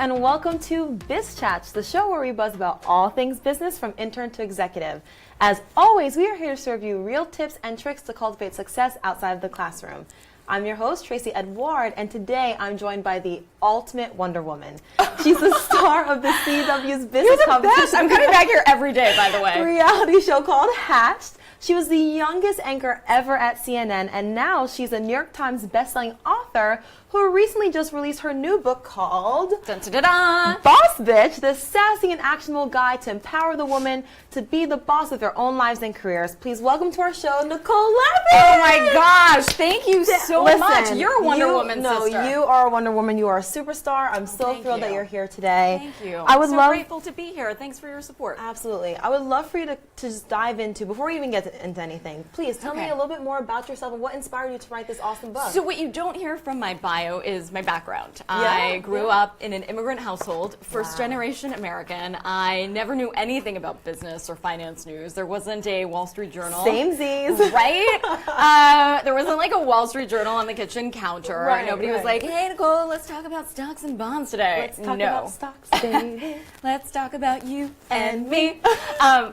and welcome to Biz Chats, the show where we buzz about all things business from intern to executive. As always, we are here to serve you real tips and tricks to cultivate success outside of the classroom. I'm your host, Tracy Edward, and today I'm joined by the ultimate Wonder Woman. She's the star of the CW's business competition. Best. I'm coming back here every day, by the way. Reality show called Hatched. She was the youngest anchor ever at CNN, and now she's a New York Times bestselling author who recently just released her new book called Boss Bitch, the sassy and actionable guide to empower the woman to be the boss of their own lives and careers. Please welcome to our show, Nicole Lapin. Oh my gosh, thank you so much. You're a Wonder Woman, sister. No, you are a Wonder Woman. You are a superstar. I'm so thrilled that you're here today. Thank you. I would I'm so grateful to be here. Thanks for your support. Absolutely. I would love for you to just dive into, before we even get into anything, please tell me a little bit more about yourself and what inspired you to write this awesome book. So what you don't hear from my bio is my background. I grew up in an immigrant household, first generation American. I never knew anything about business or finance news. There wasn't a Wall Street Journal. Same Z's. Right? There wasn't like a Wall Street Journal on the kitchen counter. Right, Nobody was like, hey, Nicole, let's talk about stocks and bonds today. Let's talk about stocks, baby. Let's talk about you and me.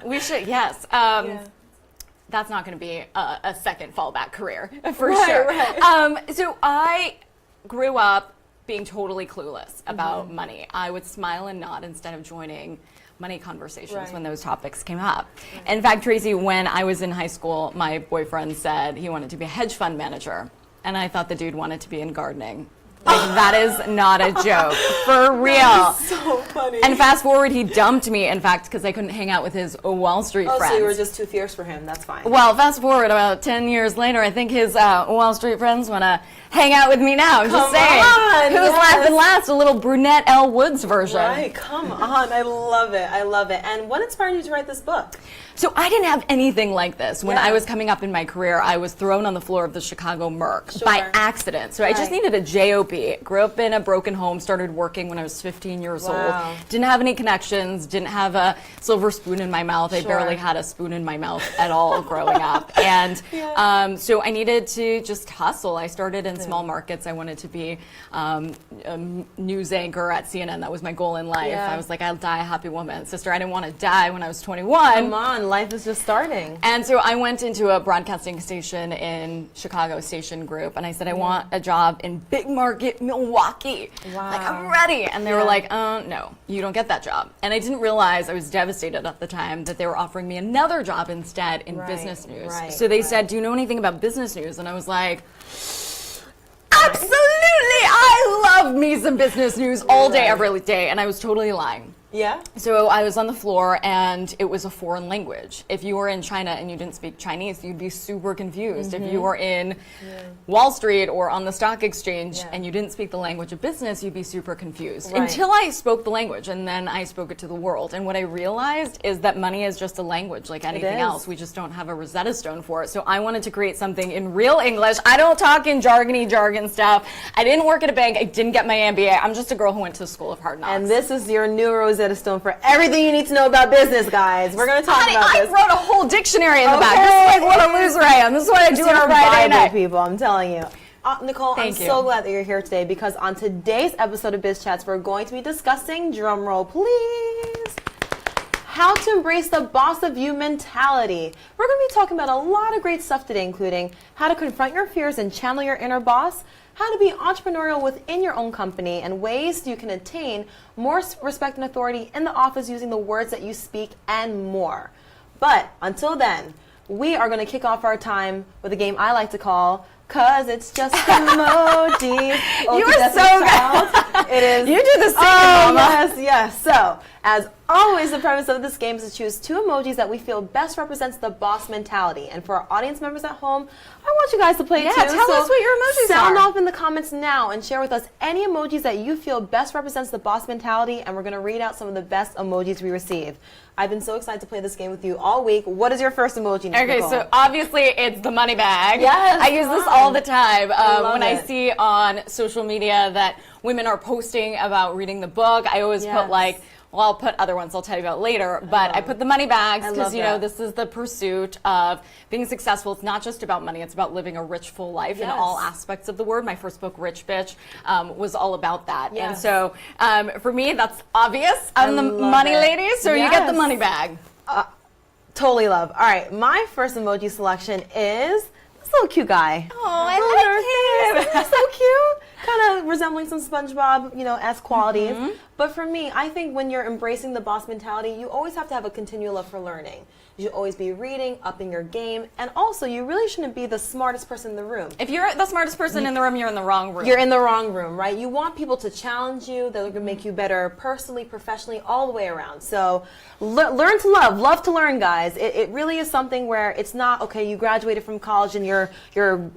We should, yes. That's not going to be a second fallback career, for sure. Right. So I grew up being totally clueless about money. I would smile and nod instead of joining money conversations when those topics came up. In fact, Tracy, when I was in high school, my boyfriend said he wanted to be a hedge fund manager, and I thought the dude wanted to be in gardening. Like, that is not a joke. For real. That is so funny. And fast forward, he dumped me, in fact, because I couldn't hang out with his Wall Street friends. So you were just too fierce for him. That's fine. Well, fast forward about 10 years later, I think his Wall Street friends want to hang out with me now. I'm just saying. Who's laughing last? A little brunette Elle Woods version. Right, come on. I love it. I love it. And what inspired you to write this book? So I didn't have anything like this. When I was coming up in my career, I was thrown on the floor of the Chicago Merc by accident. So I just needed a job. Grew up in a broken home, started working when I was 15 years old. Didn't have any connections, didn't have a silver spoon in my mouth. I barely had a spoon in my mouth at all growing up. And so I needed to just hustle. I started in small markets. I wanted to be a news anchor at CNN. That was my goal in life. I was like, I'll die a happy woman. Sister, I didn't want to die when I was 21. Come on. Life is just starting. And so I went into a broadcasting station in Chicago Station Group, and I said, I want a job in big market Milwaukee. Like, I'm ready. And they were like, no, you don't get that job. And I didn't realize, I was devastated at the time, that they were offering me another job instead in business news. So they said, do you know anything about business news? And I was like, absolutely! I love me some business news all day, every day. And I was totally lying. Yeah? So I was on the floor, and it was a foreign language. If you were in China and you didn't speak Chinese, you'd be super confused. If you were in Wall Street or on the stock exchange and you didn't speak the language of business, you'd be super confused. Until I spoke the language, and then I spoke it to the world. And what I realized is that money is just a language like anything else. We just don't have a Rosetta Stone for it. So I wanted to create something in real English. I don't talk in jargon stuff. I didn't work at a bank. I didn't get my MBA. I'm just a girl who went to the School of Hard Knocks. And this is your new Rosetta Stone for everything you need to know about business, guys. We're going to talk about this. I wrote a whole dictionary in the back. This is like what a loser I am. This is what I do on a Friday night. People, I'm telling you. Nicole, I'm so glad that you're here today, because on today's episode of Biz Chats, we're going to be discussing, drumroll please, how to embrace the boss of you mentality. We're going to be talking about a lot of great stuff today, including how to confront your fears and channel your inner boss, how to be entrepreneurial within your own company, and ways you can attain more respect and authority in the office using the words that you speak, and more. But until then, we are going to kick off our time with a game I like to call Cause It's Just Emojis. You are so good. It is. You do the same, Mama. Yes. So, as always, the premise of this game is to choose two emojis that we feel best represents the boss mentality. And for our audience members at home, I want you guys to play too. Tell us what your emojis sound off in the comments now and share with us any emojis that you feel best represents the boss mentality, and we're going to read out some of the best emojis we receive. I've been so excited to play this game with you all week. What is your first emoji, Nicole? Okay, so obviously it's the money bag. Yes. I use this all the time. When I see on social media that women are posting about reading the book, I always put like well, I'll put other ones I'll tell you about later, but I put the money bags because, you know, this is the pursuit of being successful. It's not just about money. It's about living a rich, full life in all aspects of the word. My first book, Rich Bitch, was all about that. And so for me, that's obvious. I'm the money lady, so you get the money bag. Totally love. All right, my first emoji selection is this little cute guy. Oh, I like him. He's so cute. Kind of resembling some SpongeBob, you know, S qualities. But for me, I think when you're embracing the boss mentality, you always have to have a continual love for learning. You should always be reading, upping your game, and also you really shouldn't be the smartest person in the room. If you're the smartest person in the room, you're in the wrong room. You're in the wrong room, right? You want people to challenge you. They're going to make you better personally, professionally, all the way around. So learn to love to learn, guys. It really is something where it's not, okay, you graduated from college and you're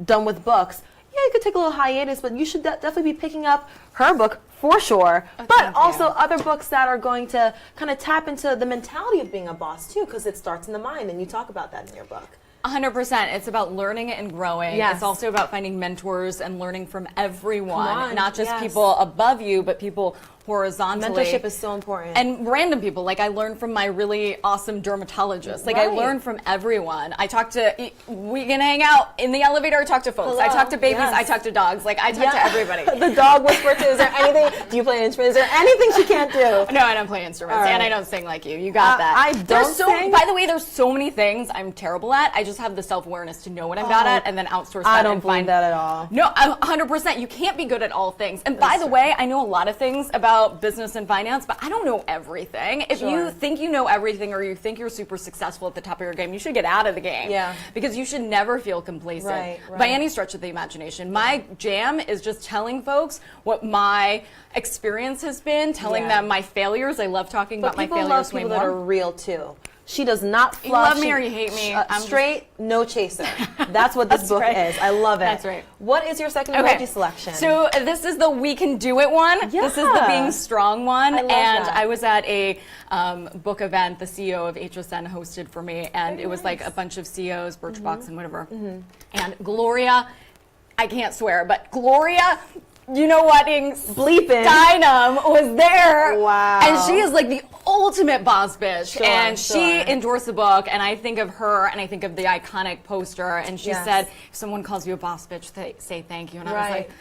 done with books. Yeah, you could take a little hiatus, but you should definitely be picking up her book for sure, but also other books that are going to kind of tap into the mentality of being a boss too, because it starts in the mind, and you talk about that in your book. 100%. It's about learning and growing. Yes. It's also about finding mentors and learning from everyone, not just people above you, but people horizontally. Mentorship is so important. And random people. Like, I learned from my really awesome dermatologist. Like, I learned from everyone. I talk to, we can hang out in the elevator, I talk to folks. I talk to babies, I talk to dogs. Like, I talk to everybody. The dog whisperer too. Is there anything, do you play an instrument? Is there anything she can't do? No, I don't play instruments, and I don't sing like you. You got that. I don't sing. By the way, there's so many things I'm terrible at. I just have the self-awareness to know what I'm bad at and then outsource that. I don't believe that at all. No, 100%. You can't be good at all things. And by the way, I know a lot of things about business and finance, but I don't know everything. If you think you know everything or you think you're super successful at the top of your game, you should get out of the game. Yeah. Because you should never feel complacent by any stretch of the imagination. My jam is just telling folks what my experience has been, telling them my failures. I love talking about my failures love people way that more. are real too. She does not fluff. You love me or you hate me. I'm straight, no chaser. That's what this book is. I love it. That's right. What is your second emoji selection? So this is the we can do it one. Yeah. This is the being strong one. I was at a book event the CEO of HSN hosted for me, and it was like a bunch of CEOs, Birchbox and whatever. And Gloria, I can't swear, but Gloria, you know what, bleeping Dynam was there. Wow. And she is like the ultimate boss bitch. And she endorsed the book, and I think of her and I think of the iconic poster, and she said, if someone calls you a boss bitch, say thank you. And I was like,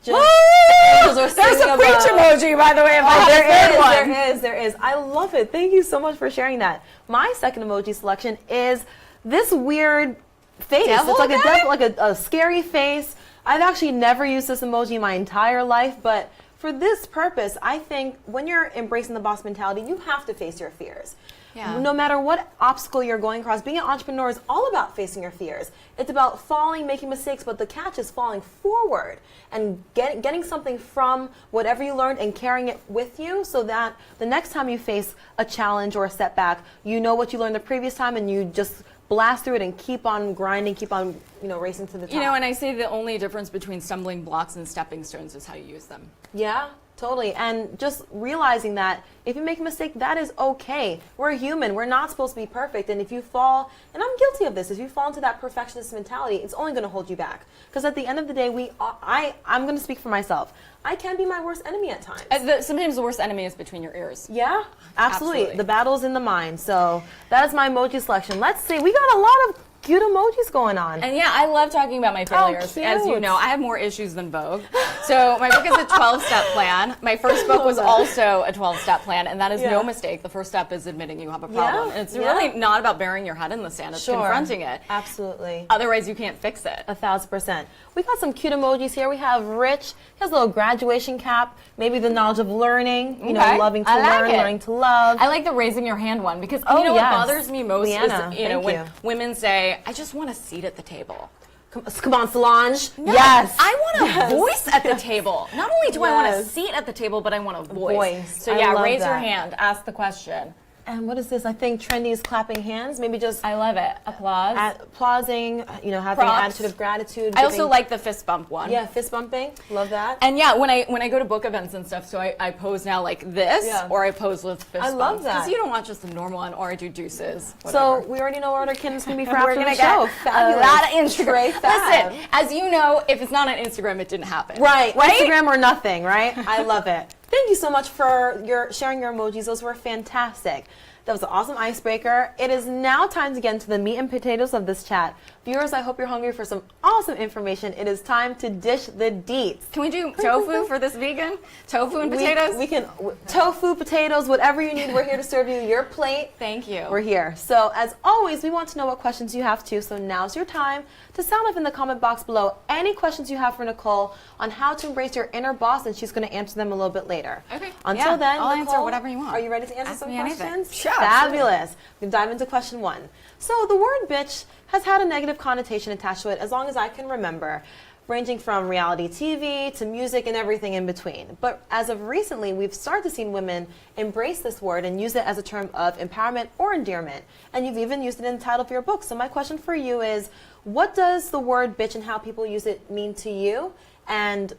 there's a preach emoji, by the way. There is. I love it. Thank you so much for sharing that. My second emoji selection is this weird face. It's like a devil, like a scary face. I've actually never used this emoji in my entire life, but for this purpose, I think when you're embracing the boss mentality, you have to face your fears. Yeah. No matter what obstacle you're going across, being an entrepreneur is all about facing your fears. It's about falling, making mistakes, but the catch is falling forward and getting something from whatever you learned and carrying it with you, so that the next time you face a challenge or a setback, you know what you learned the previous time and you just blast through it and keep on grinding, keep on, racing to the top. You know, and I say the only difference between stumbling blocks and stepping stones is how you use them. Yeah, totally. And just realizing that if you make a mistake, that is okay. We're human. We're not supposed to be perfect. And if you fall, and I'm guilty of this, if you fall into that perfectionist mentality, it's only going to hold you back. Because at the end of the day, I'm going to speak for myself. I can be my worst enemy at times. Sometimes the worst enemy is between your ears. Yeah, absolutely. The battle's in the mind. So that is my emoji selection. Let's see. We got a lot of cute emojis going on. And yeah, I love talking about my failures. As you know, I have more issues than Vogue. So my book is a 12-step plan. My first book was also a 12-step plan, and that is no mistake. The first step is admitting you have a problem. And it's really not about burying your head in the sand. It's confronting it. Absolutely. Otherwise, you can't fix it. 1,000%. We got some cute emojis here. We have Rich. He has a little graduation cap. Maybe the knowledge of learning. Loving to learn, learning to love. I like the raising your hand one, because you know what bothers me most is when women say, I just want a seat at the table. Come on, Solange. No, yes. I want a voice at the table. Not only do I want a seat at the table, but I want a voice. So yeah, raise your hand. Ask the question. And what is this? I think trendy is clapping hands. Maybe just I love it. Applause. Applauding. Having an attitude of gratitude. I also like the fist bump one. Yeah, fist bumping. Love that. And yeah, when I go to book events and stuff, so I pose now like this, or I pose with fist bumps. I love that. Because you don't want just a normal one, or I do deuces. Whatever. So we already know what our Kim's gonna be for after the show. Fabulous. A lot of Instagram. Listen, as you know, if it's not on Instagram, it didn't happen. Right. Instagram or nothing. Right. I love it. Thank you so much for sharing your emojis. Those were fantastic. That was an awesome icebreaker. It is now time to get into the meat and potatoes of this chat. Viewers, I hope you're hungry for some awesome information. It is time to dish the deets. Can we do tofu for this vegan? Tofu and potatoes? We can, tofu, potatoes, whatever you need. We're here to serve you your plate. Thank you. We're here. So as always, we want to know what questions you have too. So now's your time to sound off in the comment box below any questions you have for Nicole on how to embrace your inner boss, and she's going to answer them a little bit later. Okay. Until then, I'll Nicole, answer whatever you want. Are you ready to answer some questions? Sure. Fabulous. We dive into question 1. So the word bitch has had a negative connotation attached to it as long as I can remember, ranging from reality TV to music and everything in between. But as of recently, we've started to see women embrace this word and use it as a term of empowerment or endearment. And you've even used it in the title of your book. So my question for you is, what does the word bitch and how people use it mean to you? And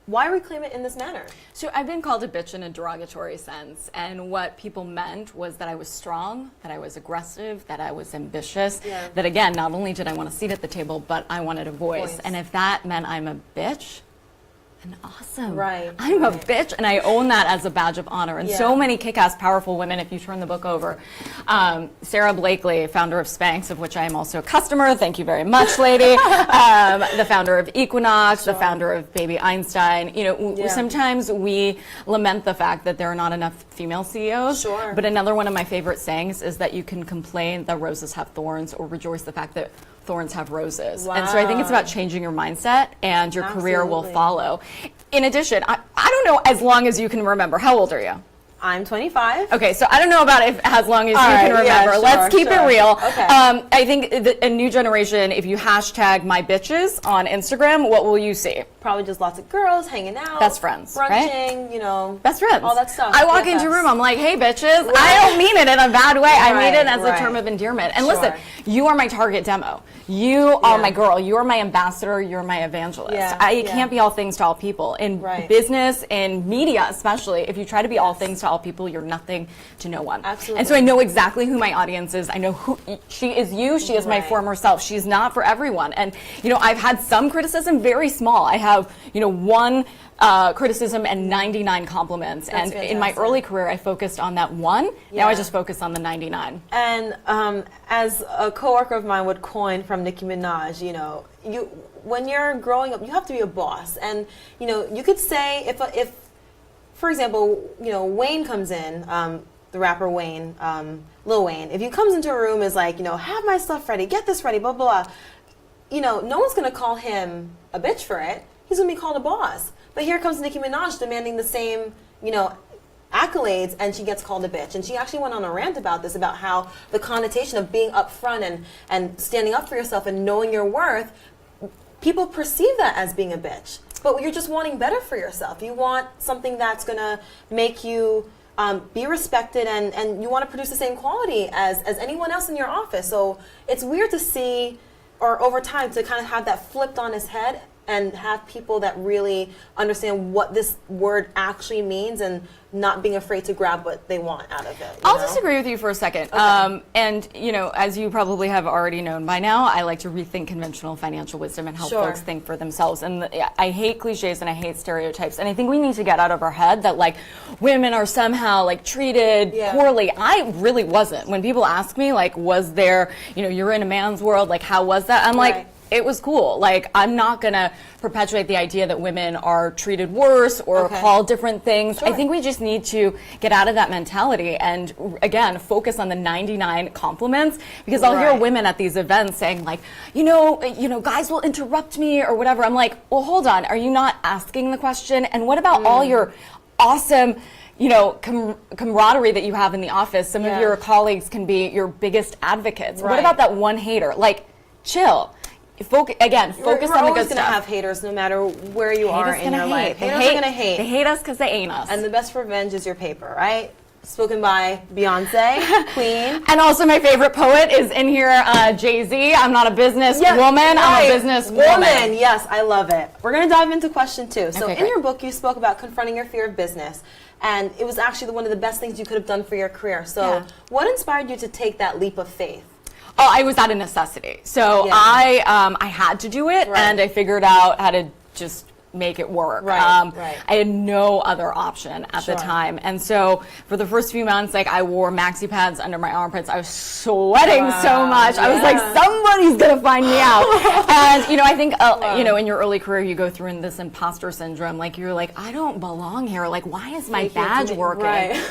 why reclaim it in this manner? So I've been called a bitch in a derogatory sense, and what people meant was that I was strong, that I was aggressive, that I was ambitious, that again, not only did I want a seat at the table, but I wanted a voice. And if that meant I'm a bitch, then awesome. Right. I'm a bitch, and I own that as a badge of honor. And so many kick-ass, powerful women, if you turn the book over. Sarah Blakely, founder of Spanx, of which I am also a customer. Thank you very much, lady. The founder of Equinox, the founder of Baby Einstein. You know, sometimes we lament the fact that there are not enough female CEOs. But another one of my favorite sayings is that you can complain that roses have thorns or rejoice the fact that thorns have roses. And so I think it's about changing your mindset, and your career will follow. In addition, I don't know, as long as you can remember. How old are you? I'm 25. Okay, so I don't know about if as long as you can remember. Yeah, Let's keep it real. Okay. I think a new generation, if you hashtag my bitches on Instagram, what will you see? Probably just lots of girls hanging out. Best friends, brunching, right? You know. Best friends. All that stuff. I walk into a room, I'm like, hey, bitches. I don't mean it in a bad way. I mean it as a term of endearment. And listen, you are my target demo. You are my girl. You are my ambassador. You're my evangelist. I can't be all things to all people. In business, in media especially, if you try to be all things to all people, you're nothing to no one. Absolutely. And so I know exactly who my audience is. I know who she is. She is my former self. She's not for everyone. And you know, I've had some criticism, very small. I have, you know, one criticism and 99 compliments. That's and fantastic. in my early career, I focused on that one. Now I just focus on the 99. And as a coworker of mine would coin from Nicki Minaj, you know, when you're growing up, you have to be a boss. And you know, you could say if for example, you know, Wayne comes in, the rapper Wayne, Lil Wayne. If he comes into a room is like, you know, have my stuff ready, get this ready, blah blah. You know, no one's gonna call him a bitch for it. He's gonna be called a boss. But here comes Nicki Minaj demanding the same, you know, accolades, and she gets called a bitch. And she actually went on a rant about this, about how the connotation of being upfront and standing up for yourself and knowing your worth, people perceive that as being a bitch. But you're just wanting better for yourself. You want something that's gonna make you be respected, and you want to produce the same quality as anyone else in your office. So it's weird to see, or over time, to kind of have that flipped on his head and have people that really understand what this word actually means and not being afraid to grab what they want out of it. I'll disagree with you for a second. Okay. And, you know, as you probably have already known by now, I like to rethink conventional financial wisdom and help folks think for themselves. And I hate cliches and I hate stereotypes. And I think we need to get out of our head that, like, women are somehow, like, treated poorly. I really wasn't. When people ask me, like, was there, you know, you're in a man's world, like, how was that? I'm like, it was cool. Like, I'm not going to perpetuate the idea that women are treated worse or called different things. I think we just need to get out of that mentality and, again, focus on the 99 compliments, because I'll hear women at these events saying, like, you know, guys will interrupt me or whatever. I'm like, well, hold on. Are you not asking the question? And what about all your awesome, you know, camaraderie that you have in the office? Some of your colleagues can be your biggest advocates. What about that one hater? Like, chill. Focus on the good stuff. We're always going to have haters no matter where you are in your life. Haters are going to hate. They hate us because they ain't us. And the best revenge is your paper, right? Spoken by Beyonce, Queen. And also my favorite poet is in here, Jay-Z. I'm not a business woman, I'm a business woman. Yes, I love it. We're going to dive into question 2. So in your book, you spoke about confronting your fear of business. And it was actually one of the best things you could have done for your career. So what inspired you to take that leap of faith? Oh, I was out of necessity. So I had to do it, and I figured out how to just make it work. Right. I had no other option at the time. And so for the first few months, like I wore maxi pads under my armpits. I was sweating so much. I was like, somebody's going to find me out. And, you know, I think, you know, in your early career, you go through in this imposter syndrome. Like you're like, I don't belong here. Like, why is my badge working? Right.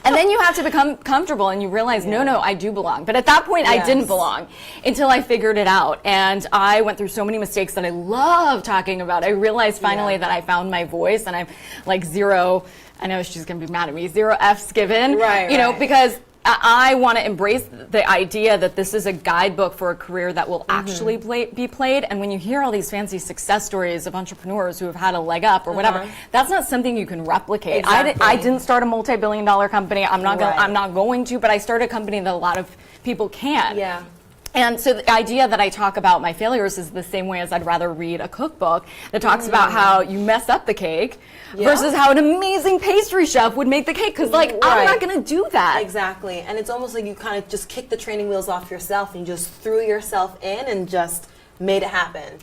And then you have to become comfortable and you realize, no, I do belong. But at that point, I didn't belong until I figured it out. And I went through so many mistakes that I love talking about. I realized finally that I found my voice, and I'm like zero, I know she's going to be mad at me, 0 F's given. You know, because I want to embrace the idea that this is a guidebook for a career that will actually be played. And when you hear all these fancy success stories of entrepreneurs who have had a leg up or whatever, that's not something you can replicate. I didn't start a multi-billion-dollar company. I'm not going to, but I started a company that a lot of people can. And so the idea that I talk about my failures is the same way as I'd rather read a cookbook that talks about how you mess up the cake versus how an amazing pastry chef would make the cake. Because, like, I'm not going to do that. Exactly. And it's almost like you kind of just kicked the training wheels off yourself and you just threw yourself in and just made it happen.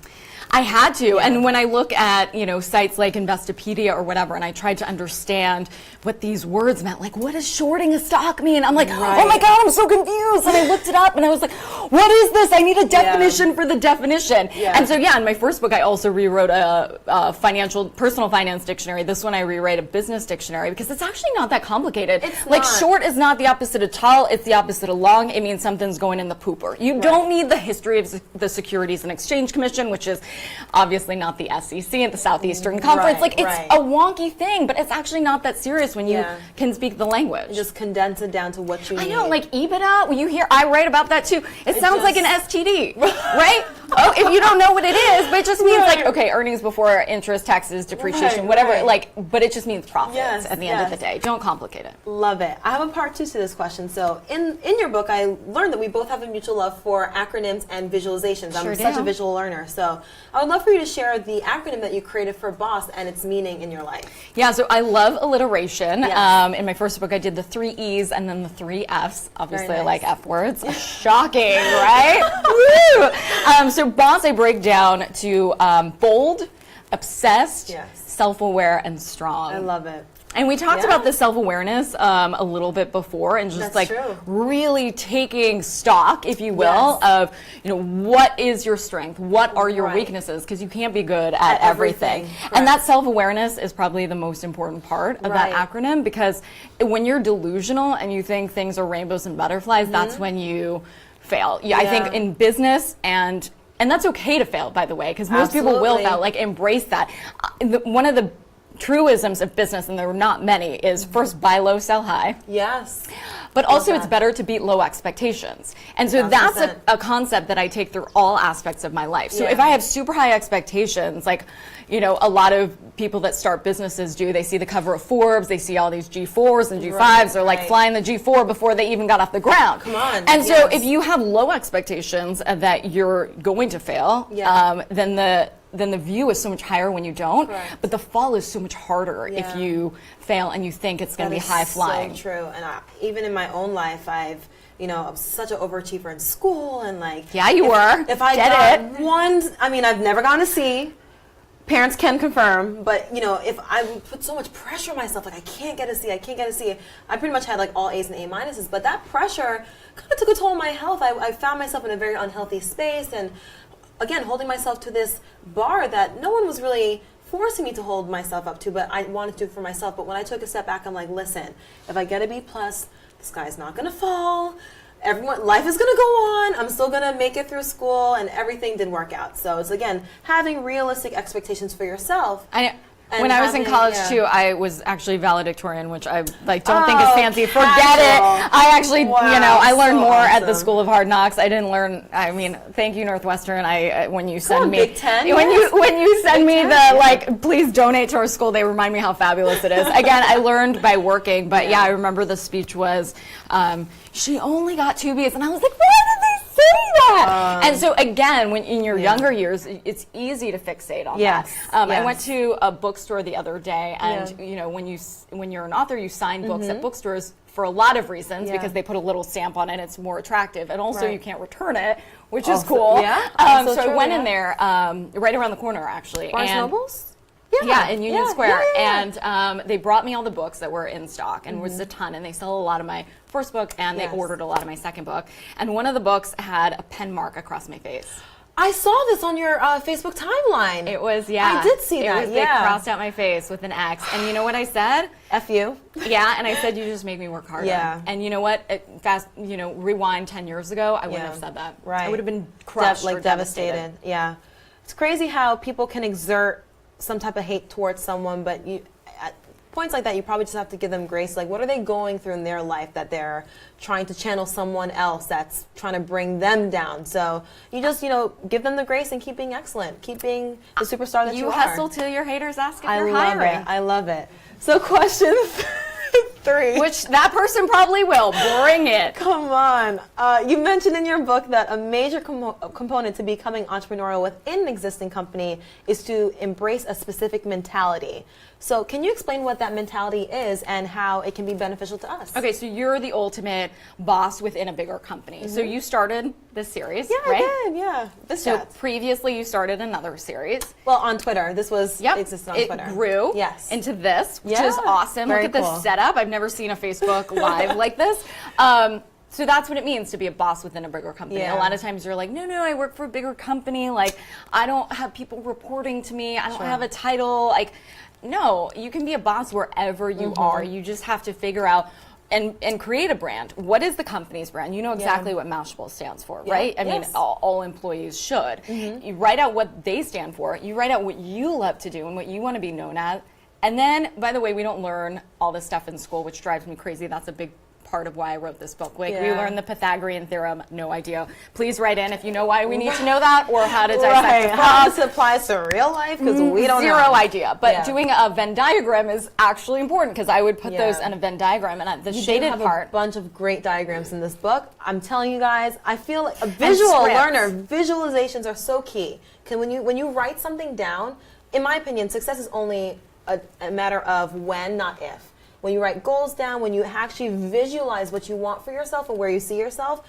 I had to. And when I look at, you know, sites like Investopedia or whatever, and I tried to understand what these words meant, like, what does shorting a stock mean? I'm like, oh my God, I'm so confused. And I looked it up and I was like, what is this? I need a definition for the definition. And so, in my first book, I also rewrote a personal finance dictionary. This one I rewrite a business dictionary because it's actually not that complicated. Short is not the opposite of tall. It's the opposite of long. It means something's going in the pooper. You don't need the history of the Securities and Exchange Commission, which is obviously not the SEC and the Southeastern Conference. Like, it's a wonky thing, but it's actually not that serious when you can speak the language. You just condense it down to what you need. I know, like EBITDA, when you hear, I write about that too. It sounds like an STD, right? Oh, if you don't know what it is, but it just means like, okay, earnings before interest, taxes, depreciation, whatever, like, but it just means profits at the end of the day. Don't complicate it. Love it. I have a part 2 to this question. So in your book, I learned that we both have a mutual love for acronyms and visualizations. I'm such a visual learner. So I would love for you to share the acronym that you created for BOSS and its meaning in your life. Yeah, so I love alliteration. In my first book, I did the 3 E's and then the 3 F's. Obviously, I like F words. Shocking, right? Woo! So BOSS I break down to bold, obsessed, self-aware, and strong. I love it. And we talked about this self-awareness a little bit before, and just really taking stock, if you will, of, you know, what is your strength? What are your weaknesses? Because you can't be good at everything. And that self-awareness is probably the most important part of that acronym, because when you're delusional and you think things are rainbows and butterflies, that's when you fail. I think in business, and that's okay to fail, by the way, because most people will fail. Like, embrace that. One of the truisms of business, and there are not many, is first buy low, sell high. Yes. But also it's better to beat low expectations. And so that's a concept that I take through all aspects of my life. So if I have super high expectations, like, you know, a lot of people that start businesses do, they see the cover of Forbes, they see all these G4s and G5s, they're like flying the G4 before they even got off the ground. Come on. And so if you have low expectations that you're going to fail, then the view is so much higher when you don't, but the fall is so much harder if you fail and you think it's going to be high flying. So true. And even in my own life, I was such an overachiever in school, and like, if I got one, I mean, I've never gotten a C. Parents can confirm, but you know, if I would put so much pressure on myself, like I can't get a C, I pretty much had like all A's and A minuses, but that pressure kind of took a toll on my health. I found myself in a very unhealthy space, and again, holding myself to this bar that no one was really forcing me to hold myself up to, but I wanted to for myself. But when I took a step back, I'm like, listen, if I get a B+, the sky's not going to fall. Life is going to go on. I'm still going to make it through school, and everything did work out. So it's, again, having realistic expectations for yourself. When I was in college too, I was actually valedictorian, which I don't think is fancy. Forget it. I actually, I learned more at the School of Hard Knocks. I didn't learn. I mean, thank you, Northwestern. When you send me Big Ten, when you send me the please donate to our school, they remind me how fabulous it is. Again, I learned by working, but I remember the speech was, she only got 2 B's, and I was like, why did they say that? And so again, when in your younger years, it's easy to fixate on that. I went to a bookstore the other day, and you know, when you're an author, you sign books at bookstores for a lot of reasons, because they put a little stamp on it, it's more attractive, and also you can't return it, which is cool. So I went in there right around the corner, actually. Barnes Nobles? Yeah, in Union Square. And they brought me all the books that were in stock, and was a ton. And they sell a lot of my first book, and they ordered a lot of my second book. And one of the books had a pen mark across my face. I saw this on your Facebook timeline. It was, I did see that, They crossed out my face with an X. And you know what I said? F you. Yeah, and I said, you just make me work harder. Yeah. And you know what? Rewind 10 years ago, I wouldn't have said that. Right. I would have been crushed or devastated. Yeah. It's crazy how people can exert some type of hate towards someone, but at points like that, you probably just have to give them grace. Like, what are they going through in their life that they're trying to channel someone else that's trying to bring them down? So you just, give them the grace and keep being excellent. Keep being the superstar that you are. You hustle till your haters ask if you're hiring. I love it. So question 3. Which that person probably will. Bring it. Come on. You mentioned in your book that a major component to becoming entrepreneurial within an existing company is to embrace a specific mentality. So can you explain what that mentality is and how it can be beneficial to us? Okay, so you're the ultimate boss within a bigger company. So you started this series, right? I did, yeah. So previously you started another series. Well, on Twitter. This was existed on Twitter. It grew into this, which is awesome. Look at this setup. I've never seen a Facebook Live like this. So that's what it means to be a boss within a bigger company. A lot of times you're like, no, I work for a bigger company. Like, I don't have people reporting to me. I don't have a title. Like, no, you can be a boss wherever you are. You just have to figure out and create a brand. What is the company's brand? You know exactly what Mashable stands for, right? I mean, all employees should. You write out what they stand for. You write out what you love to do and what you want to be known as. And then, by the way, we don't learn all this stuff in school, which drives me crazy. That's a big part of why I wrote this book. Like, we learned the Pythagorean theorem, no idea. Please write in if you know why we need to know that, or how to dissect a frog. How this applies to real life, because we don't know. Zero idea. But doing a Venn diagram is actually important, because I would put those in a Venn diagram, and the shaded part. A bunch of great diagrams in this book. I'm telling you guys, I feel like a visual learner. Visualizations are so key. When you write something down, in my opinion, success is only a matter of when, not if. When you write goals down, when you actually visualize what you want for yourself and where you see yourself,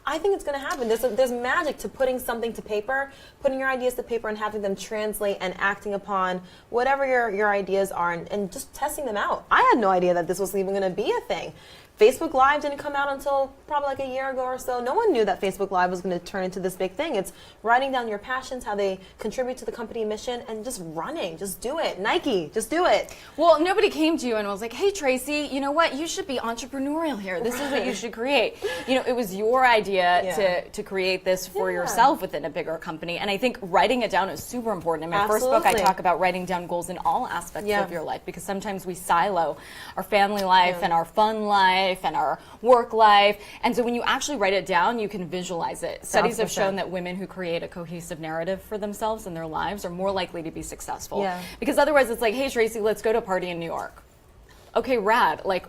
I think it's going to happen. There's magic to putting something to paper, putting your ideas to paper and having them translate and acting upon whatever your ideas are and just testing them out. I had no idea that this was even going to be a thing. Facebook Live didn't come out until probably like a year ago or so. No one knew that Facebook Live was going to turn into this big thing. It's writing down your passions, how they contribute to the company mission, and just running. Just do it. Nike, just do it. Well, nobody came to you and was like, hey, Tracy, you know what? You should be entrepreneurial here. This is what you should create. It was your idea to create this for yourself within a bigger company. And I think writing it down is super important. In my first book, I talk about writing down goals in all aspects of your life, because sometimes we silo our family life and our fun life and our work life. And so when you actually write it down, you can visualize it. Studies have shown that women who create a cohesive narrative for themselves and their lives are more likely to be successful. Because otherwise it's like, hey, Tracy, let's go to a party in New York. Okay, rad. Like,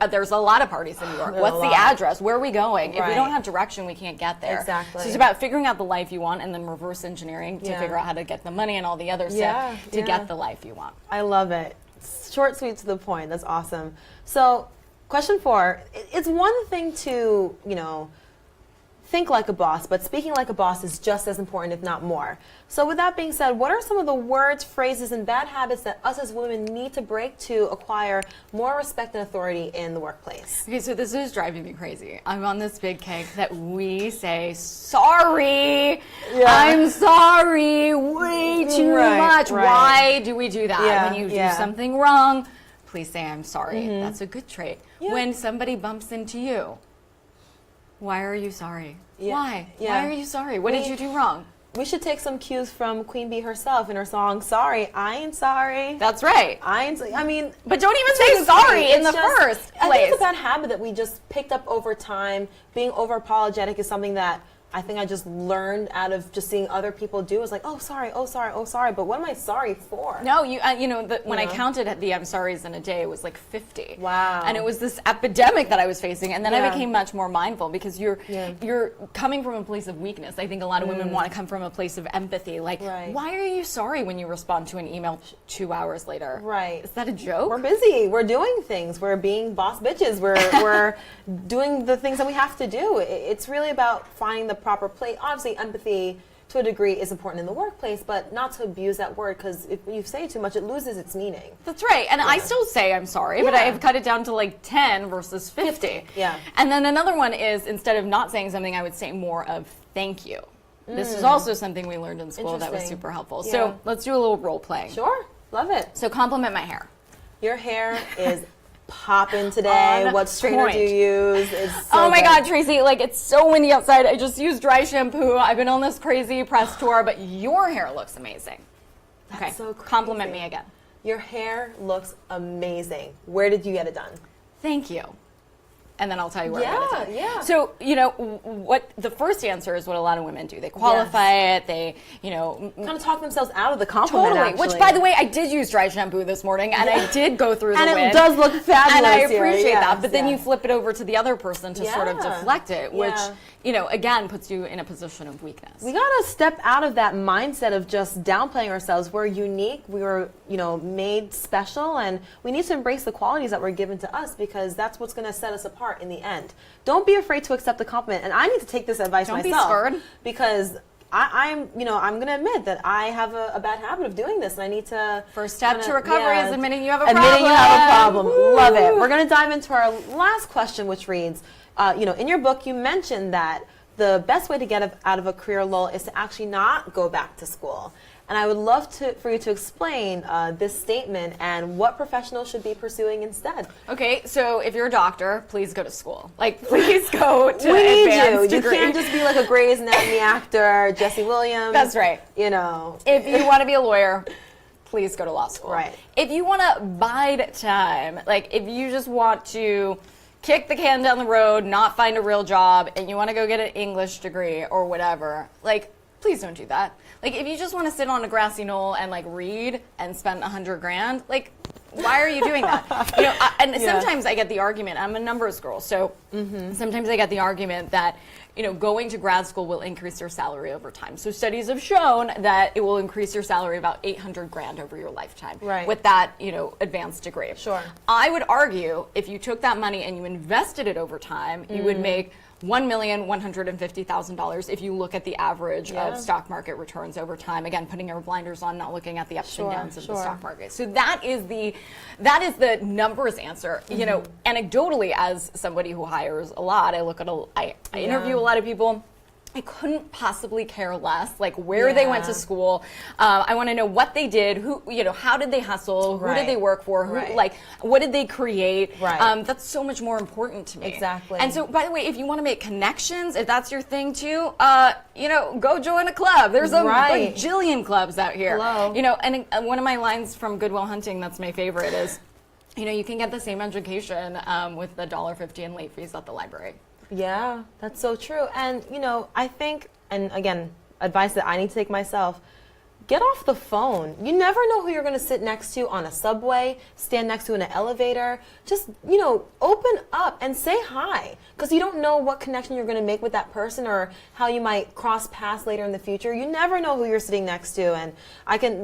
there's a lot of parties in New York. What's the address? Where are we going? If we don't have direction, we can't get there. Exactly. So it's about figuring out the life you want and then reverse engineering to figure out how to get the money and all the other stuff to get the life you want. I love it. Short, sweet, to the point. That's awesome. So, question 4, it's one thing to, think like a boss, but speaking like a boss is just as important, if not more. So with that being said, what are some of the words, phrases, and bad habits that us as women need to break to acquire more respect and authority in the workplace? Okay, so this is driving me crazy. I'm on this big kick that we say, sorry, I'm sorry, way too much. Why do we do that? When you do something wrong, please say I'm sorry. That's a good trait. When somebody bumps into you, why are you sorry? Why? Why are you sorry? What did you do wrong? We should take some cues from Queen Bee herself in her song, Sorry, I Ain't Sorry. That's right. But don't even say sorry in the first place. I think it's a bad habit that we just picked up over time. Being over-apologetic is something that I think I just learned out of just seeing other people do. It's like, oh, sorry, oh, sorry, oh, sorry. But what am I sorry for? No, when I counted the I'm sorries in a day, it was like 50. Wow. And it was this epidemic that I was facing. And then I became much more mindful, because you're coming from a place of weakness. I think a lot of women want to come from a place of empathy. Like, why are you sorry when you respond to an email 2 hours later? Right. Is that a joke? We're busy. We're doing things. We're being boss bitches. We're doing the things that we have to do. It's really about finding the proper place. Obviously, empathy to a degree is important in the workplace, but not to abuse that word, because if you say it too much, it loses its meaning. That's right. And I still say I'm sorry, but I've cut it down to like 10 versus 50. Yeah. And then another one is, instead of not saying something, I would say more of thank you. This is also something we learned in school that was super helpful. Yeah. So let's do a little role playing. Sure. Love it. So compliment my hair. Your hair is popping today. What straightener do you use? It's so oh my good. God, Tracy, like it's so windy outside. I just used dry shampoo. I've been on this crazy press tour, but your hair looks amazing. That's so crazy. Compliment me again. Your hair looks amazing. Where did you get it done? Thank you. And then I'll tell you where I got it done. Yeah. So, you know, what the first answer is what a lot of women do. They qualify it, they, you know. Kind of talk themselves out of the compliment, Totally. actually. Which, by the way, I did use dry shampoo this morning, and I did go through the wind. And it does look fabulous. And I appreciate here. that. But then you flip it over to the other person to sort of deflect it, which, you know, again, puts you in a position of weakness. We got to step out of that mindset of just downplaying ourselves. We're unique. We were, you know, made special, and we need to embrace the qualities that were given to us, because that's what's going to set us apart in the end. Don't be afraid to accept the compliment. And I need to take this advice myself. Don't be scared. Because I'm, you know, I'm going to admit that I have a bad habit of doing this, and I need to. First step to recovery is admitting you have a problem. Admitting you have a problem. Love it. We're going to dive into our last question, which reads, you know, in your book, you mentioned that the best way to get out of a career lull is to actually not go back to school. And I would love for you to explain this statement and what professionals should be pursuing instead. Okay, so if you're a doctor, please go to school. Like, please go to we need advanced you. degree. You can't just be like a Grey's Anatomy actor, Jesse Williams. That's right. You know. If you want to be a lawyer, please go to law school. Right. If you want to bide time, like if you just want to kick the can down the road, not find a real job, and you want to go get an English degree or whatever, like, please don't do that. Like, if you just want to sit on a grassy knoll and like read and spend $100,000, like, why are you doing that? You know, sometimes I get the argument. I'm a numbers girl, so sometimes I get the argument that, you know, going to grad school will increase your salary over time. So studies have shown that it will increase your salary about $800,000 over your lifetime with that, you know, advanced degree. Sure. I would argue if you took that money and you invested it over time, you would make $1,150,000 if you look at the average of stock market returns over time. Again, putting your blinders on, not looking at the ups and downs of the stock market. So that is the numbers answer. You know, anecdotally, as somebody who hires a lot, I look at I interview a lot of people. I couldn't possibly care less, like where they went to school. I want to know what they did, who, you know, how did they hustle, who did they work for, who, like, what did they create? That's so much more important to me. Exactly. And so, by the way, if you want to make connections, if that's your thing too, you know, go join a club. There's a bajillion clubs out here. Hello. You know, and one of my lines from Good Will Hunting, that's my favorite, is, you know, you can get the same education with the $1.50 in late fees at the library. Yeah, that's so true. And, you know, I think, and again, advice that I need to take myself, get off the phone. You never know who you're going to sit next to on a subway, stand next to in an elevator. Just, you know, open up and say hi, because you don't know what connection you're going to make with that person or how you might cross paths later in the future. You never know who you're sitting next to. And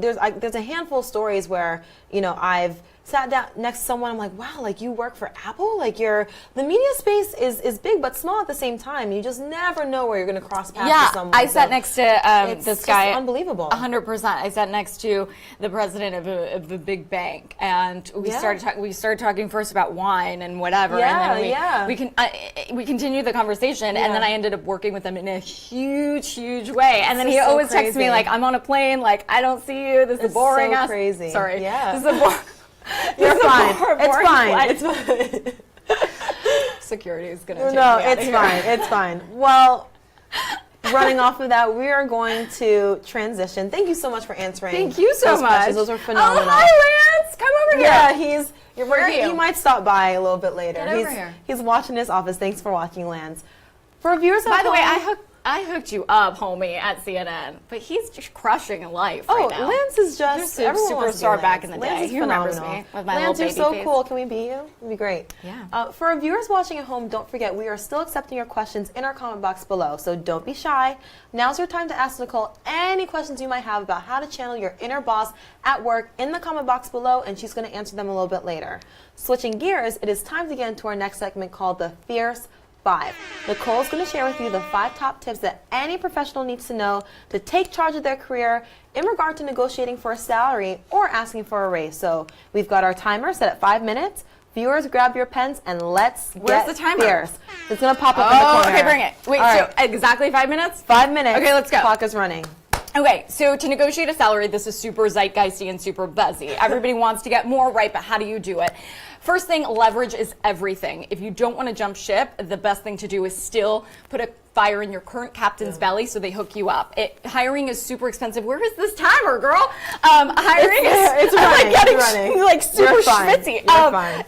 there's a handful of stories where, you know, I've sat down next to someone, I'm like, wow, like you work for Apple? Like the media space is big but small at the same time. You just never know where you're going to cross paths with someone. I sat next to this guy. Unbelievable. 100%. I sat next to the president of a big bank, and we started talking first about wine and whatever, and then we continued the conversation, and then I ended up working with him in a huge way. And then he always texts me like, I'm on a plane, like I don't see you. This is boring. So crazy. Sorry. Yeah. This is a boring. You're fine. It's fine. Security is going to take No, me out it's of fine. It's fine. Well, running off of that, we are going to transition. Thank you so much for answering. Thank you so much. Questions. Those were phenomenal. Oh, hi, Lance. Come over here. Yeah, Where are you? He might stop by a little bit later. Get over here. He's watching his office. Thanks for watching, Lance. For viewers at By the way, home, I hooked you up, homie, at CNN, but he's just crushing life right now. Lance is just everyone wants to be superstar Lance. Back in the day. Lance is He remembers me with my Lance, little you're so baby face. cool. Can we be you? It'd be great. Yeah. For our viewers watching at home, don't forget we are still accepting your questions in our comment box below. So don't be shy. Now's your time to ask Nicole any questions you might have about how to channel your inner boss at work in the comment box below, and she's going to answer them a little bit later. Switching gears, it is time to get into our next segment called the Fierce 5. Nicole's going to share with you the 5 top tips that any professional needs to know to take charge of their career in regard to negotiating for a salary or asking for a raise. So we've got our timer set at 5 minutes. Viewers, grab your pens and let's Where's the timer? fierce. It's going to pop up in the corner. Okay, bring it. Wait, so exactly 5 minutes? 5 minutes. Okay, let's go. Clock is running. Okay, so to negotiate a salary, this is super zeitgeisty and super buzzy. Everybody wants to get more, right, but how do you do it? First thing, leverage is everything. If you don't want to jump ship, the best thing to do is still put a fire in your current captain's belly so they hook you up. Hiring is super expensive. Where is this timer, girl? Hiring it's I'm running. like getting it's running. like super You're fine. schwitzy. You're fine.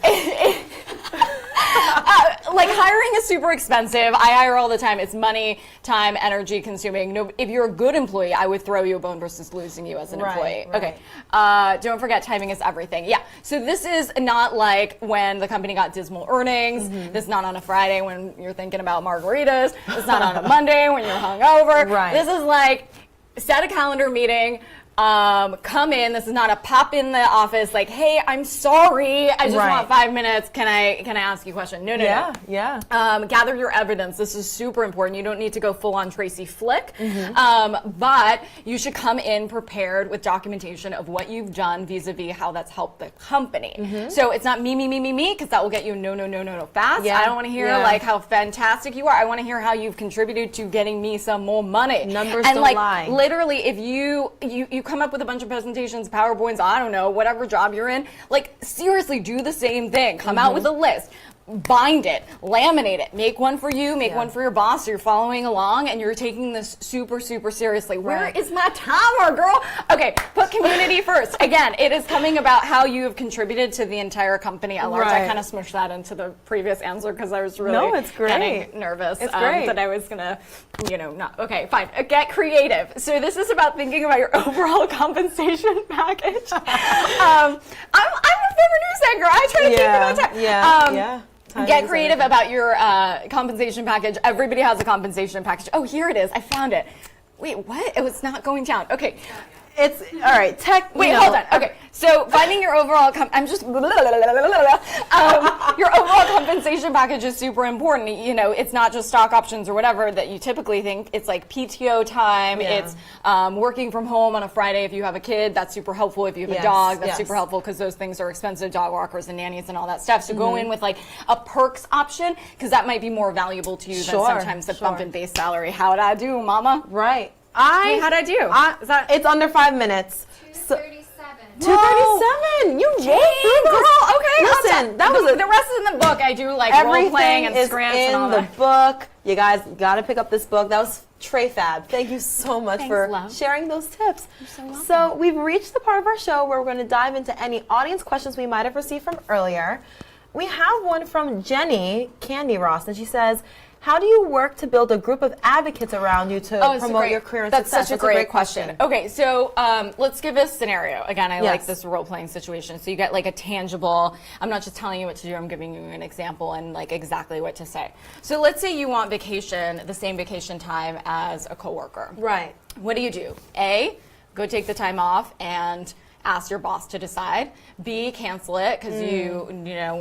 Like hiring is super expensive. I hire all the time. It's money, time, energy consuming. No, if you're a good employee, I would throw you a bone versus losing you as an employee. Right. Okay. Don't forget, timing is everything. Yeah. So this is not like when the company got dismal earnings. This is not on a Friday when you're thinking about margaritas. It's not on a Monday when you're hungover. Right. This is like set a calendar meeting. Come in. This is not a pop in the office like, hey, I'm sorry, I just want 5 minutes. Can I ask you a question? No. Yeah. Gather your evidence. This is super important. You don't need to go full on Tracy Flick, but you should come in prepared with documentation of what you've done vis-a-vis how that's helped the company. So it's not me, because that will get you no fast. Yeah. I don't want to hear like how fantastic you are. I want to hear how you've contributed to getting me some more money. Numbers and don't like lie. literally, if you come up with a bunch of presentations, PowerPoints, I don't know, whatever job you're in, like seriously do the same thing. Come out with a list. Bind it, laminate it, make one for you, make one for your boss, so you're following along and you're taking this super seriously. Where is my timer, girl? Okay, put community first. Again, it is coming about how you have contributed to the entire company at large. I kind of smushed that into the previous answer because I was really getting nervous that I was gonna, not. Okay, fine. Get creative. So this is about thinking about your overall compensation package. I'm a former news anchor. I try to keep it on time. Yeah. Get creative about your compensation package. Everybody has a compensation package. Oh, here it is. I found it. Wait, what? It's not going down. Okay. It's all right. Wait, hold on. Okay, so finding your overall your overall compensation package is super important. It's not just stock options or whatever that you typically think. It's like PTO time. It's working from home on a Friday if you have a kid. That's super helpful. If you have a dog, that's super helpful because those things are expensive. Dog walkers and nannies and all that stuff. So go in with like a perks option because that might be more valuable to you than sometimes the bump in base salary. How'd I do, mama? Right. How'd I do? It's under 5 minutes. 2:37. 2:37. You rolled through, girl. Okay. Listen, that was the rest is in the book. I do like role playing and scripts and all that. Everything is in the book. You guys got to pick up this book. That was Trey Fab. Thank you so much for sharing those tips. You're so welcome. So we've reached the part of our show where we're going to dive into any audience questions we might have received from earlier. We have one from Jenny Candy Ross, and she says, how do you work to build a group of advocates around you to promote your career and success? That's such a great question. Okay, so let's give a scenario. Again, I like this role-playing situation. So you get like a tangible, I'm not just telling you what to do, I'm giving you an example and like exactly what to say. So let's say you want vacation, the same vacation time as a coworker. Right. What do? A, go take the time off and ask your boss to decide. B, cancel it because you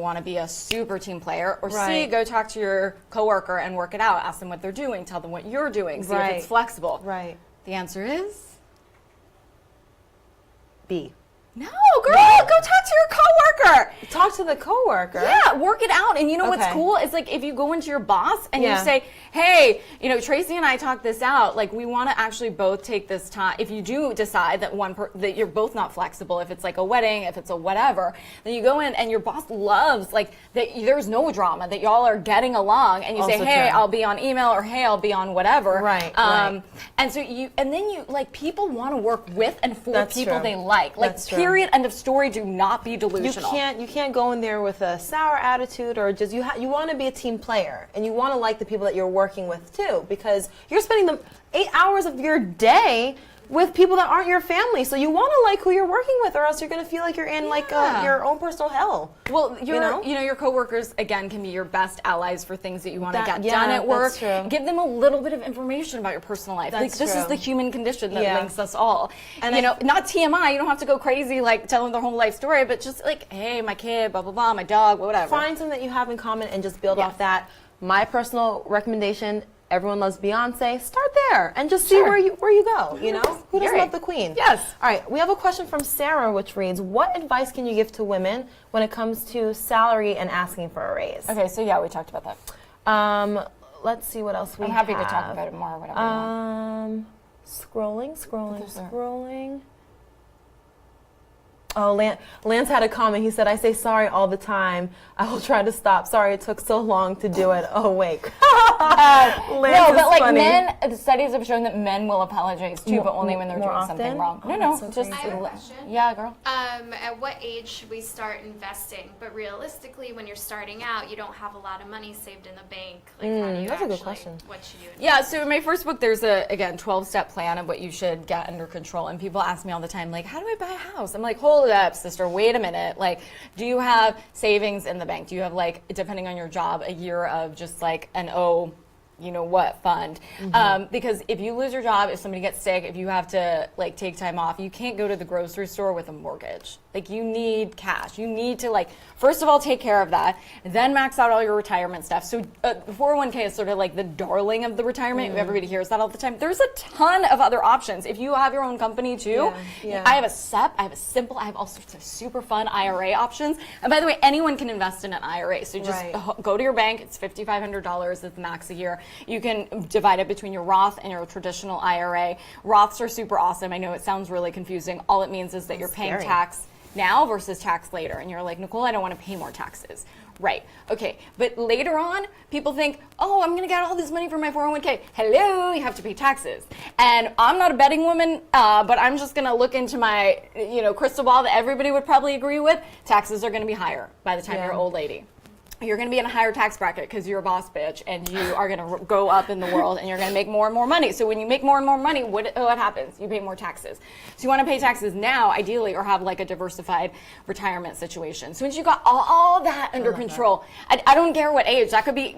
want to be a super team player. Or C, go talk to your coworker and work it out. Ask them what they're doing. Tell them what you're doing. See if it's flexible. Right. The answer is B. No, girl, go talk to your coworker. Talk to the coworker. Yeah, work it out. And you know what's cool is like if you go into your boss and you say, hey, Tracy and I talked this out. Like we want to actually both take this time. If you do decide that that you're both not flexible, if it's like a wedding, if it's a whatever, then you go in and your boss loves like that. There's no drama that y'all are getting along, and you say, hey, I'll be on email, or hey, I'll be on whatever. Right. And so then like people want to work with and for people they like. Like That's true. Period. End of story. Do not be delusional. You can't go in there with a sour attitude or just you want to be a team player and you want to like the people that you're working with too, because you're spending the 8 hours of your day with people that aren't your family. So you want to like who you're working with, or else you're going to feel like you're in like your own personal hell. Well, your coworkers again can be your best allies for things that you want to get done at work. That's true. Give them a little bit of information about your personal life. This is the human condition that links us all. And not TMI. You don't have to go crazy like telling their whole life story, but just like, hey, my kid, blah blah blah, my dog, whatever. Find something that you have in common and just build off that. My personal recommendation, everyone loves Beyonce. Start there and just see where you go, you know? Who doesn't love the queen? Yes. All right, we have a question from Sarah, which reads, what advice can you give to women when it comes to salary and asking for a raise? Okay, so yeah, we talked about that. Let's see what else we have. I'm happy to talk about it more, whatever you want. Scrolling. Oh, Lance had a comment. He said, I say sorry all the time. I will try to stop. Sorry it took so long to do it. Oh, wait. No, but like funny. Men, the studies have shown that men will apologize too, but only when they're doing often? something wrong. Oh, No, so just I have a question. Yeah, girl. At what age should we start investing? But realistically, when you're starting out, you don't have a lot of money saved in the bank. Like, how do you that's a good question. What should you? Yeah, so in my first book, there's a 12-step plan of what you should get under control. And people ask me all the time, like, how do I buy a house? I'm like, hold up, sister, wait a minute. Like, do you have savings in the bank? Do you have, like, depending on your job, a year of just like an you know what fund? Because if you lose your job, if somebody gets sick, if you have to like take time off, you can't go to the grocery store with a mortgage. Like, you need cash. You need to, like, first of all, take care of that, then max out all your retirement stuff. So 401k is sort of like the darling of the retirement. Everybody hears that all the time. There's a ton of other options. If you have your own company too, I have a SEP, I have a simple, I have all sorts of super fun IRA options. And by the way, anyone can invest in an IRA. So just go to your bank. It's $5,500 is the max a year. You can divide it between your Roth and your traditional IRA. Roths are super awesome. I know it sounds really confusing. All it means is that you're paying tax now versus tax later. And you're like, Nicole, I don't want to pay more taxes. Right. Okay. But later on, people think, oh, I'm going to get all this money from my 401k. Hello, you have to pay taxes. And I'm not a betting woman, but I'm just going to look into my, crystal ball that everybody would probably agree with. Taxes are going to be higher by the time you're an old lady. You're going to be in a higher tax bracket because you're a boss bitch, and you are going to go up in the world, and you're going to make more and more money. So when you make more and more money, what happens? You pay more taxes. So you want to pay taxes now, ideally, or have like a diversified retirement situation. So once you got all that under control, I don't care what age. That could be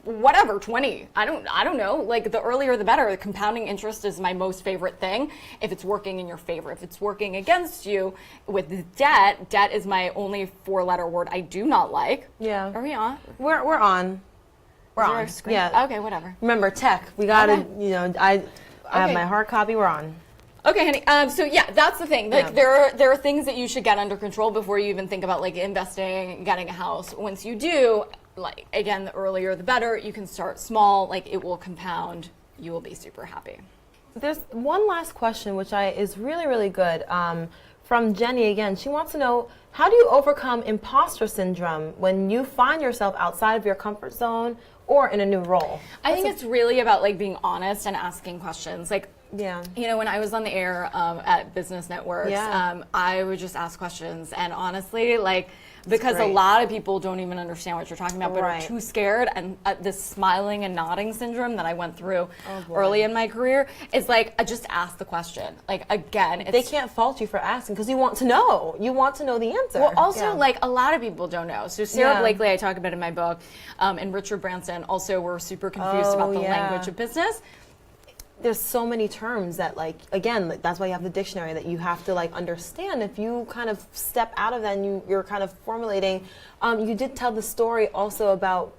whatever, 20. I don't know. Like, the earlier the better. Compounding interest is my most favorite thing if it's working in your favor. If it's working against you with debt is my only 4-letter word I do not like. Yeah. Are we on? We're on. We're on. Yeah. Okay, whatever. Remember, tech. We gotta, I have my hard copy. We're on. Okay, honey. So yeah, that's the thing. Like, there are things that you should get under control before you even think about like investing, getting a house. Once you do, like, again, the earlier the better. You can start small. Like, it will compound. You will be super happy. There's one last question, which is really, really good. From Jenny again. She wants to know, how do you overcome imposter syndrome when you find yourself outside of your comfort zone or in a new role? I think it's really about like being honest and asking questions. Like, when I was on the air at Business Networks, I would just ask questions, and honestly, like, because a lot of people don't even understand what you're talking about, but are too scared, and this smiling and nodding syndrome that I went through early in my career is like, just ask the question. Like, again, they can't fault you for asking because you want to know. You want to know the answer. Well, also, like, a lot of people don't know. So Sarah Blakely, I talk about in my book, and Richard Branson also were super confused about the language of business. There's so many terms that, like, again, that's why you have the dictionary that you have to like understand. If you kind of step out of that and you're kind of formulating, you did tell the story also about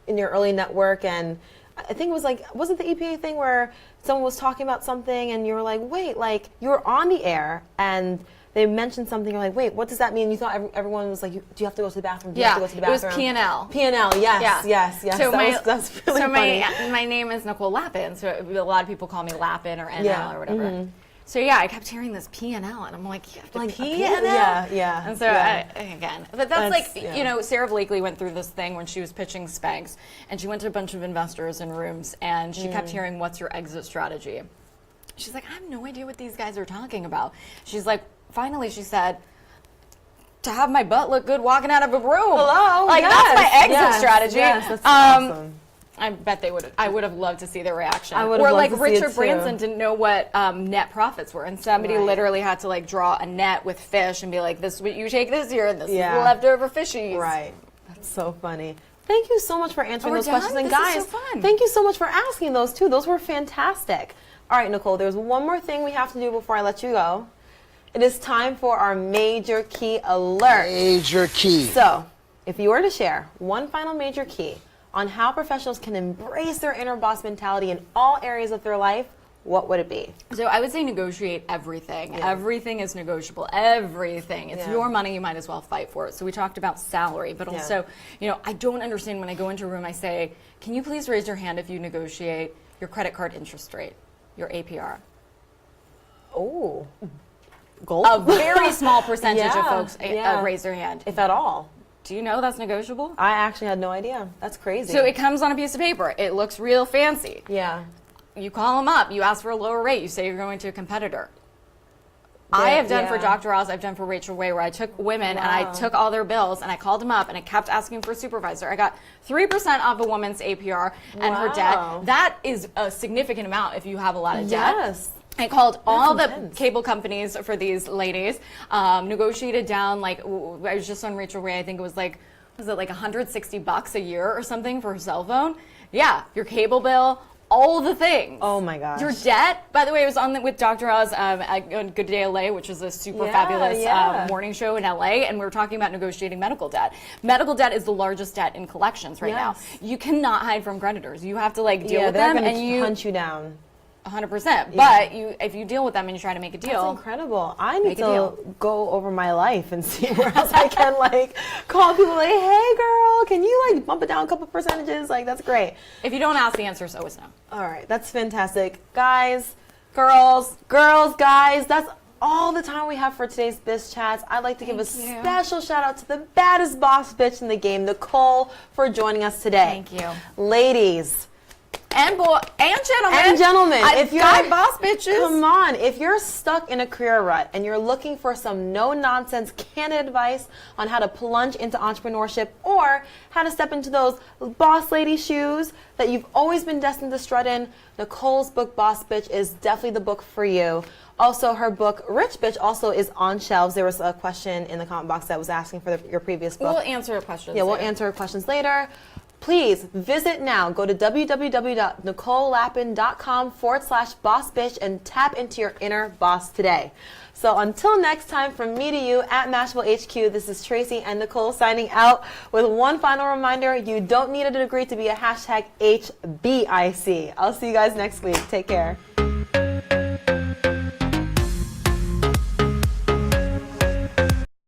in your early network, and I think it was like, wasn't the EPA thing where someone was talking about something and you were like, wait, like, you were on the air and they mentioned something, you're like, wait, what does that mean? You thought everyone was like, do you have to go to the bathroom? Do you have to go to the bathroom? It was P&L. P&L, yes. So that's really funny. My name is Nicole Lapin, so a lot of people call me Lapin or NL or whatever. So I kept hearing this P&L, and I'm like, you have to P&L? Yeah. And so again, but that's like, Sarah Blakely went through this thing when she was pitching Spanx, and she went to a bunch of investors in rooms, and she kept hearing, what's your exit strategy? She's like, I have no idea what these guys are talking about. She's like, finally, she said, to have my butt look good walking out of a room. Hello. Like, that's my exit strategy. Yes, that's awesome. I bet they would. I would have loved to see their reaction. Or like Richard Branson didn't know what net profits were, and somebody literally had to like draw a net with fish and be like, "This is what you take this year, and this is the leftover fishies." Right. That's so funny. Thank you so much for answering those questions, and this guys, is so fun. Thank you so much for asking those too. Those were fantastic. All right, Nicole. There's one more thing we have to do before I let you go. It is time for our major key alert. Major key. So, if you were to share one final major key on how professionals can embrace their inner boss mentality in all areas of their life, what would it be? So I would say negotiate everything. Yeah. Everything is negotiable. Everything. It's your money. You might as well fight for it. So we talked about salary, but also, I don't understand when I go into a room, I say, can you please raise your hand if you negotiate your credit card interest rate, your APR? Oh, gold. A very small percentage of folks raise their hand. If at all. Do you know that's negotiable? I actually had no idea. That's crazy. So it comes on a piece of paper. It looks real fancy. Yeah. You call them up, you ask for a lower rate, you say you're going to a competitor. I have done for Dr. Oz, I've done for Rachel Ray, where I took women and I took all their bills and I called them up and I kept asking for a supervisor. I got 3% off a woman's APR and her debt. That is a significant amount if you have a lot of debt. Yes. I called all the cable companies for these ladies, negotiated down, like, I was just on Rachel Ray, I think it was like, was it like $160 a year or something for her cell phone? Yeah, your cable bill, all the things. Oh my gosh. Your debt, by the way, I was on with Dr. Oz on Good Day LA, which is a super fabulous morning show in LA, and we were talking about negotiating medical debt. Medical debt is the largest debt in collections right now. You cannot hide from creditors. You have to deal with them, and you hunt you down. 100%. But if you deal with them and you try to make a deal, that's incredible. I need to go over my life and see where else I can call people hey girl, can you bump it down a couple percentages? That's great. If you don't ask, the answer is always no. All right, that's fantastic, guys, girls, guys. That's all the time we have for today's Biz Chats. I'd like to give a special shout out to the baddest boss bitch in the game, Nicole, for joining us today. Thank you, ladies. And gentlemen. And gentlemen, if you're boss bitches, come on. If you're stuck in a career rut and you're looking for some no-nonsense candid advice on how to plunge into entrepreneurship or how to step into those boss lady shoes that you've always been destined to strut in, Nicole's book, Boss Bitch, is definitely the book for you. Also, her book, Rich Bitch, also is on shelves. There was a question in the comment box that was asking for your previous book. We'll answer her questions. Yeah, we'll answer her questions later. Please visit now. Go to www.nicolelapin.com/bossbitch and tap into your inner boss today. So until next time, from me to you at Mashable HQ, this is Tracy and Nicole signing out with one final reminder. You don't need a degree to be a #HBIC. I'll see you guys next week. Take care.